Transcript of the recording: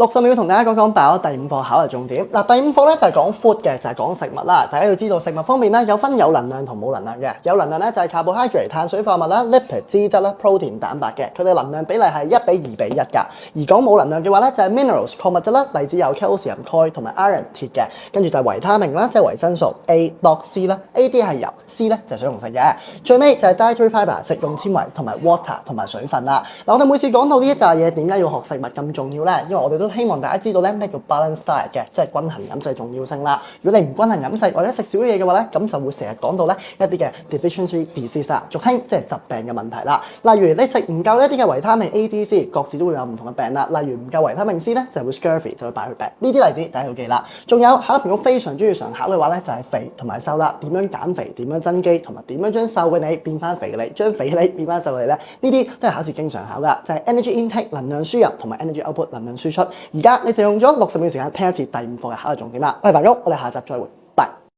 60秒同大家講講飽第5課考嘅重點。第5課咧就係講 food 嘅，就係講食物啦。大家要知道食物方面咧有分有能量同冇能量嘅。有能量咧就係 carbohydrate 碳水化合物啦、lipid 脂質啦、protein 蛋白嘅，佢哋能量比例係1:2:1㗎。而講冇能量嘅話咧就係 minerals 礦物質啦，例子有 calcium、鈣同埋 iron 鐵嘅。跟住就係維他命啦，即係維生素 A、C 啦 ，A、D 係油 ，C 咧就係水溶性嘅。最尾就係 dietary fibre 食用纖維同埋 water 同埋水分啦。我哋每次講到呢一紮嘢，點解要學食物咁重要咧？因為我哋都希望大家知道咧咩叫 balance diet 嘅，即係均衡飲食重要性啦。如果你唔均衡飲食或者食少嘢嘅話咧，咁就會成日講到咧一啲嘅 deficiency disease 啦，俗稱即係疾病嘅問題啦。例如你食唔夠一啲嘅維他命 A、D、C， 各自都會有唔同嘅病啦。例如唔夠維他命 C 咧，就會 scurvy 就會敗血病。呢啲例子大家要記啦。仲有考評局非常中意常考嘅話咧，就係肥同埋瘦啦。點樣減肥？點樣增肌？同埋點樣將瘦嘅你變翻肥嘅你？將肥嘅你變翻瘦嘅你咧？呢啲都係考試經常考噶，就係 energy intake 能量輸入同埋 energy output 能量輸出。而家你就用咗60秒時間聽一次第5課嘅考試重點啦。我係樊旭，我哋下集再會。